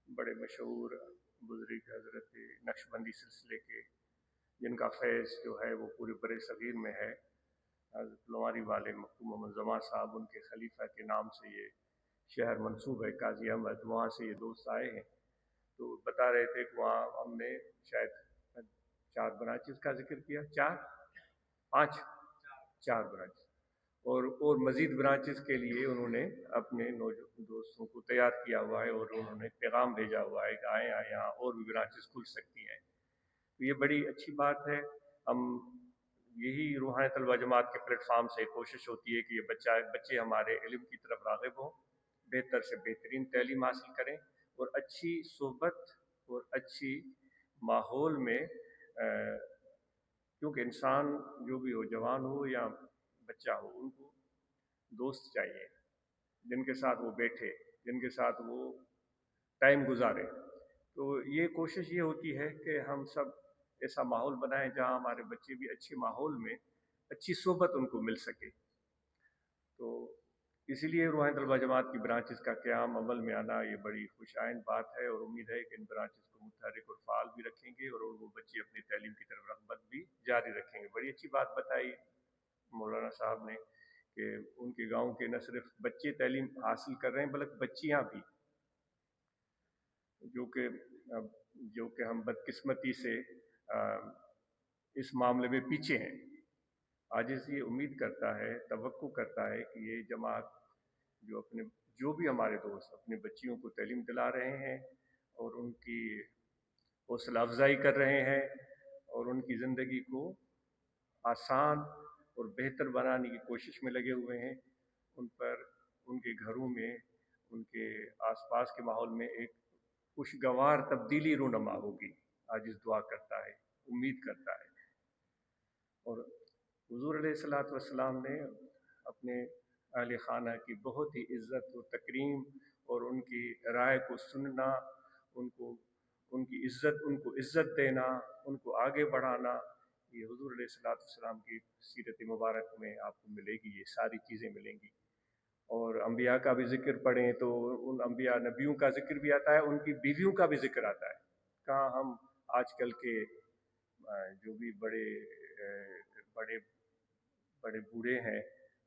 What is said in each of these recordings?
بڑے مشہور بزرگ حضرت نقشبندی سلسلے کے، جن کا فیض جو ہے وہ پورے بر صغیر میں ہے، حضرت لواری والے مکتوم محمد زمان صاحب، ان کے خلیفہ کے نام سے یہ شہر منسوب ہے، قاضی احمد، وہاں سے یہ دوست آئے ہیں، تو بتا رہے تھے کہ وہاں ہم نے شاید 4 برانچز کا ذکر کیا، 5 4 برانچ، اور مزید برانچز کے لیے انہوں نے اپنے دوستوں کو تیار کیا ہوا ہے، اور انہوں نے پیغام بھیجا ہوا ہے کہ آئیں یہاں اور بھی برانچز کھل سکتی ہیں۔ تو یہ بڑی اچھی بات ہے۔ ہم یہی روحانی طلبہ جماعت کے پلیٹ فارم سے کوشش ہوتی ہے کہ یہ بچے ہمارے علم کی طرف راغب ہوں، بہتر سے بہترین تعلیم حاصل کریں، اور اچھی صحبت اور اچھی ماحول میں، کیونکہ انسان جو بھی ہو، جوان ہو یا بچہ ہو، ان کو دوست چاہیے جن کے ساتھ وہ بیٹھے، جن کے ساتھ وہ ٹائم گزارے۔ تو یہ کوشش یہ ہوتی ہے کہ ہم سب ایسا ماحول بنائیں جہاں ہمارے بچے بھی اچھے ماحول میں اچھی صحبت ان کو مل سکے۔ تو اسی لیے روحانی طلبہ جماعت کی برانچز کا قیام عمل میں آنا یہ بڑی خوش آئند بات ہے، اور امید ہے کہ ان برانچز کو متحرک اور فعال بھی رکھیں گے، اور وہ بچے اپنی تعلیم کی طرف رغبت بھی جاری رکھیں گے۔ بڑی اچھی بات بتائی مولانا صاحب نے کہ ان کے گاؤں کے نہ صرف بچے تعلیم حاصل کر رہے ہیں بلکہ بچیاں بھی، جو کہ ہم بدقسمتی سے اس معاملے میں پیچھے ہیں۔ آج یہ امید کرتا ہے، توقع کرتا ہے کہ یہ جماعت جو بھی ہمارے دوست اپنے بچیوں کو تعلیم دلا رہے ہیں اور ان کی حوصلہ افزائی کر رہے ہیں اور ان کی زندگی کو آسان اور بہتر بنانے کی کوشش میں لگے ہوئے ہیں، ان پر، ان کے گھروں میں، ان کے آس پاس کے ماحول میں ایک خوشگوار تبدیلی رونما ہوگی۔ آج دعا کرتا ہے، امید کرتا ہے۔ اور حضور علیہ الصلوۃ والسلام نے اپنے اہل خانہ کی بہت ہی عزت و تکریم اور ان کی رائے کو سننا، ان کی عزت دینا، ان کو آگے بڑھانا، یہ حضور علیہ الصلوۃ والسلام کی سیرت مبارک میں آپ کو ملے گی، یہ ساری چیزیں ملیں گی۔ اور انبیاء کا بھی ذکر پڑھیں تو ان انبیاء نبیوں کا ذکر بھی آتا ہے، ان کی بیویوں کا بھی ذکر آتا ہے۔ کہاں ہم آج کل کے جو بھی بڑے بوڑھے ہیں،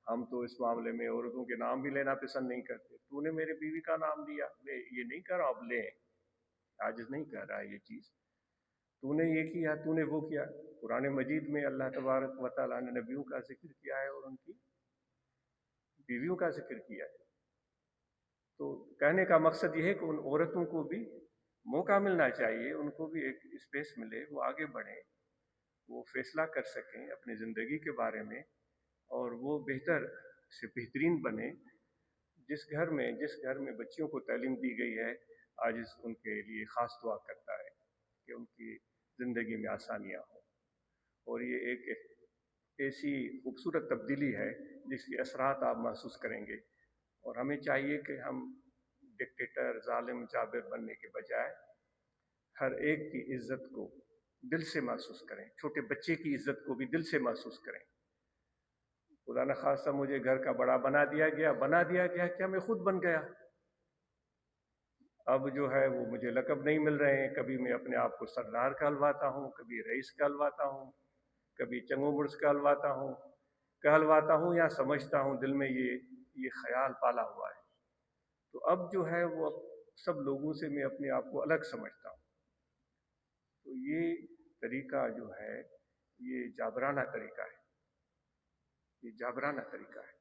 ہم تو اس معاملے میں عورتوں کے نام بھی لینا پسند نہیں کرتے۔ تو نے میرے بیوی کا نام لیا، میں یہ نہیں کر رہا اب لیں، عاجز نہیں کر رہا یہ چیز، تو نے یہ کیا، تو نے وہ کیا۔ قرآن مجید میں اللہ تبارک و تعالیٰ نے نبیوں کا ذکر کیا ہے اور ان کی بیویوں کا ذکر کیا ہے۔ تو کہنے کا مقصد یہ ہے کہ ان عورتوں کو بھی موقع ملنا چاہیے، ان کو بھی ایک اسپیس ملے، وہ آگے بڑھیں، وہ فیصلہ کر سکیں اپنی زندگی کے بارے میں، اور وہ بہتر سے بہترین بنے۔ جس گھر میں بچیوں کو تعلیم دی گئی ہے، آج ان کے لیے خاص دعا کرتا ہے کہ ان کی زندگی میں آسانیاں ہوں، اور یہ ایک ایسی خوبصورت تبدیلی ہے جس کے اثرات آپ محسوس کریں گے۔ اور ہمیں چاہیے کہ ہم ڈکٹیٹر، ظالم، جابر بننے کے بجائے ہر ایک کی عزت کو دل سے محسوس کریں، چھوٹے بچے کی عزت کو بھی دل سے محسوس کریں۔ خدا نخواستہ مجھے گھر کا بڑا بنا دیا گیا کیا میں خود بن گیا؟ اب جو ہے وہ مجھے لقب نہیں مل رہے ہیں، کبھی میں اپنے آپ کو سردار کہلواتا ہوں، کبھی رئیس کہلواتا ہوں، کبھی چنگو مرس کہلواتا ہوں یا سمجھتا ہوں دل میں یہ خیال پالا ہوا ہے۔ تو اب جو ہے وہ سب لوگوں سے میں اپنے آپ کو الگ سمجھتا ہوں۔ تو یہ طریقہ جو ہے یہ جابرانہ طریقہ ہے، یہ جابرانہ طریقہ ہے۔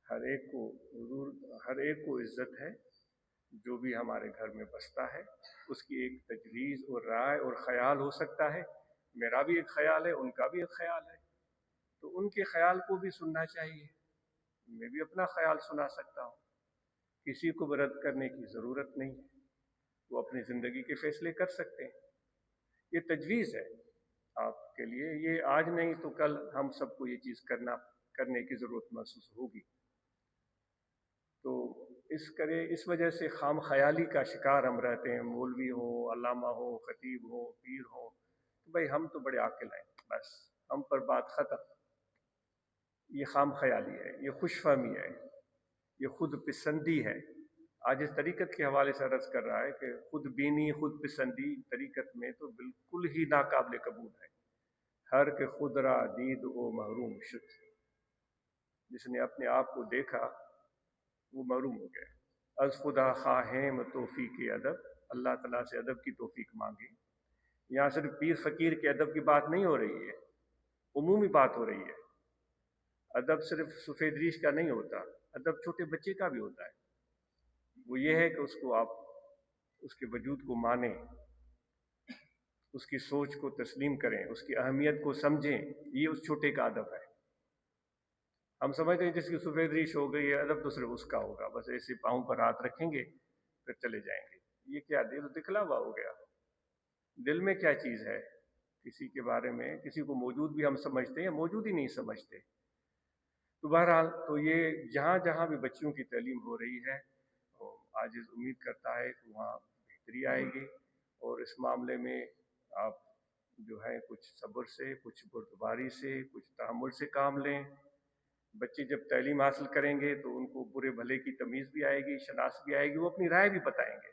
ہر ایک کو عزت ہے، جو بھی ہمارے گھر میں بستا ہے اس کی ایک تجویز اور رائے اور خیال ہو سکتا ہے۔ میرا بھی ایک خیال ہے، ان کا بھی ایک خیال ہے، تو ان کے خیال کو بھی سننا چاہیے۔ میں بھی اپنا خیال سنا سکتا ہوں، کسی کو رد کرنے کی ضرورت نہیں ہے، وہ اپنی زندگی کے فیصلے کر سکتے ہیں۔ یہ تجویز ہے آپ کے لیے، یہ آج نہیں تو کل ہم سب کو یہ چیز کرنے کی ضرورت محسوس ہوگی۔ تو اس وجہ سے خام خیالی کا شکار ہم رہتے ہیں، مولوی ہو، علامہ ہو، خطیب ہو، پیر ہو، تو بھائی ہم تو بڑے عاقل ہیں، بس ہم پر بات ختم۔ یہ خام خیالی ہے، یہ خوش فہمی ہے، یہ خود پسندی ہے۔ آج اس طریقت کے حوالے سے عرض کر رہا ہے کہ خود بینی خود پسندی طریقت میں تو بالکل ہی ناقابل قبول ہے. ہر کے خود را دید او محروم شد. جس نے اپنے آپ کو دیکھا وہ محروم ہو گیا. از خدا خواہیم توفیق ادب. اللہ تعالیٰ سے ادب کی توفیق مانگے. یہاں صرف پیر فقیر کے ادب کی بات نہیں ہو رہی ہے، عمومی بات ہو رہی ہے. ادب صرف سفید ریش کا نہیں ہوتا، ادب چھوٹے بچے کا بھی ہوتا ہے. وہ یہ ہے کہ اس کو آپ اس کے وجود کو مانیں، اس کی سوچ کو تسلیم کریں، اس کی اہمیت کو سمجھیں. یہ اس چھوٹے کا ادب ہے. ہم سمجھتے ہیں جس کی سفید ریش ہو گئی ہے ادب تو صرف اس کا ہوگا، بس ایسے پاؤں پر ہاتھ رکھیں گے پھر چلے جائیں گے. یہ کیا دل دکھلاوا ہو گیا؟ دل میں کیا چیز ہے؟ کسی کے بارے میں کسی کو موجود بھی ہم سمجھتے ہیں، موجود ہی نہیں سمجھتے. تو بہرحال تو یہ جہاں جہاں بھی بچیوں کی تعلیم ہو رہی ہے آج امید کرتا ہے کہ وہاں بہتری آئے گی. اور اس معاملے میں آپ جو ہے کچھ صبر سے، کچھ بردباری سے، کچھ تحمل سے کام لیں. بچے جب تعلیم حاصل کریں گے تو ان کو برے بھلے کی تمیز بھی آئے گی، شناخت بھی آئے گی. وہ اپنی رائے بھی بتائیں گے،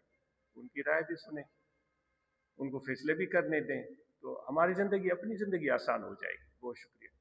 ان کی رائے بھی سنیں، ان کو فیصلے بھی کرنے دیں. تو ہماری زندگی، اپنی زندگی آسان ہو جائے گی. بہت شکریہ.